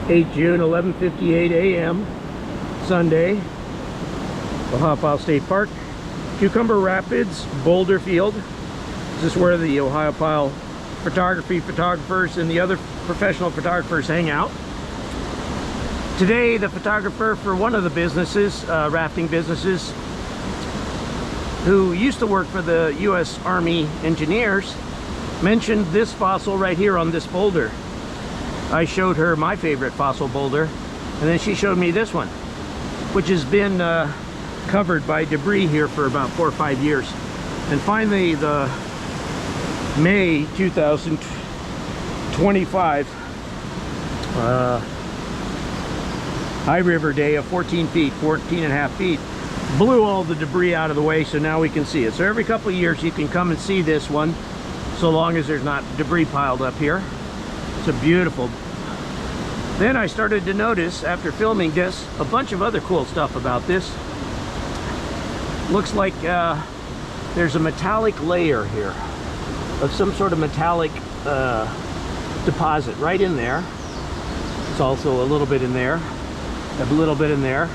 8 June, 11:58 a.m. Sunday, Ohiopyle State Park, Cucumber Rapids, Boulder Field. This is where the Ohiopyle photographers and the other professional photographers hang out. Today, the photographer for one of the businesses, rafting businesses, who used to work for the U.S. Army engineers, mentioned this fossil right here on this boulder. I showed her my favorite fossil boulder, and then she showed me this one, which has been covered by debris here for about 4 or 5 years. And finally, the May 2025 high river day of 14 and a half feet blew all the debris out of the way, so now we can see it. So every couple of years you can come and see this one, so long as there's not debris piled up here. It's a beautiful. Then I started to notice, after filming this, a bunch of other cool stuff about this. Looks like there's a metallic layer here of some sort of metallic deposit right in there. It's also a little bit in there, a little bit in there,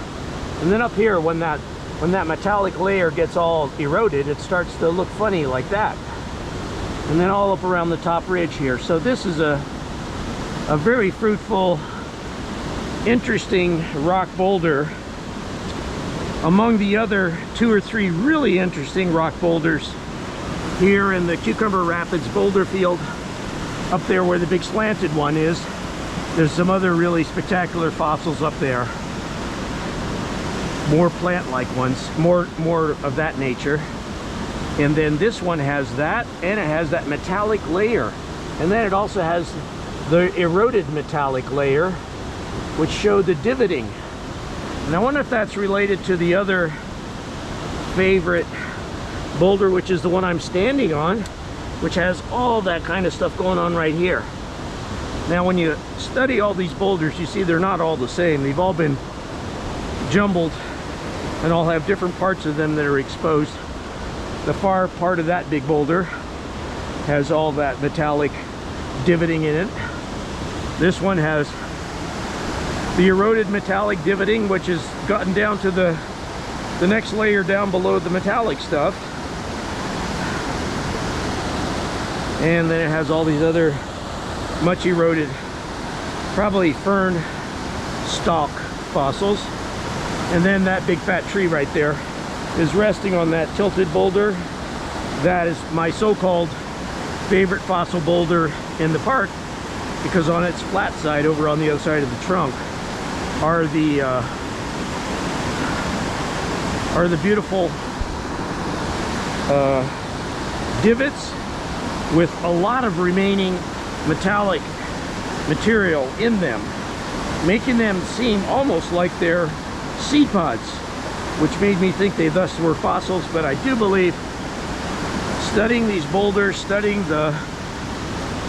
and then up here, when that metallic layer gets all eroded, it starts to look funny like that, and then all up around the top ridge here. So this is a very fruitful, interesting rock boulder among the other 2 or 3 really interesting rock boulders here in the Cucumber Rapids boulder field. Up there where the big slanted one is, there's some other really spectacular fossils up there. More plant-like ones, more of that nature. And then this one has that, and it has that metallic layer. And then it also has the eroded metallic layer, which show the divoting. And I wonder if that's related to the other favorite boulder, which is the one I'm standing on, which has all that kind of stuff going on right here. Now when you study all these boulders, you see they're not all the same. They've all been jumbled and all have different parts of them that are exposed. The far part of that big boulder has all that metallic divoting in it. This one has the eroded metallic divoting, which has gotten down to the next layer down below the metallic stuff. And then it has all these other much eroded, probably fern stalk fossils. And then that big fat tree right there is resting on that tilted boulder. That is my so-called favorite fossil boulder in the park, because on its flat side, over on the other side of the trunk, are the beautiful divets with a lot of remaining metallic material in them, making them seem almost like they're seed pods, which made me think they thus were fossils. But I do believe, studying these boulders, studying the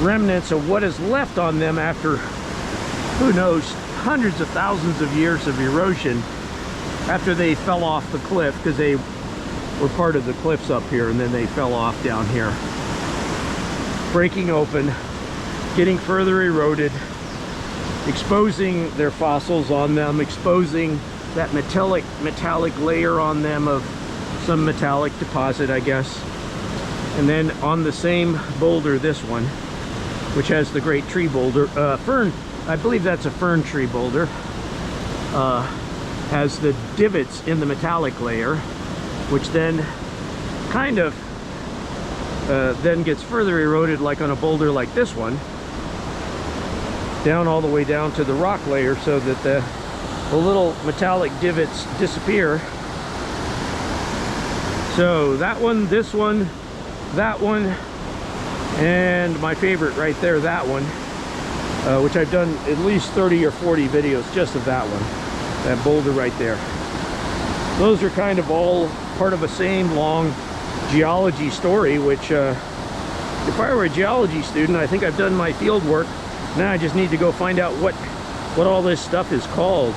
remnants of what is left on them after, who knows, hundreds of thousands of years of erosion, after they fell off the cliff, because they were part of the cliffs up here and then they fell off down here, breaking open, getting further eroded, exposing their fossils on them, exposing that metallic layer on them of some metallic deposit, I guess. And then on the same boulder, this one, which has the great tree boulder, fern, I believe that's a fern tree boulder, has the divots in the metallic layer, which then kind of then gets further eroded, like on a boulder like this one, down all the way down to the rock layer, so that the little metallic divots disappear. So that one, this one, that one, and my favorite right there, that one, which I've done at least 30 or 40 videos just of that one, that boulder right there. Those are kind of all part of a same long geology story, which if I were a geology student, I think I've done my field work. Now I just need to go find out what all this stuff is called.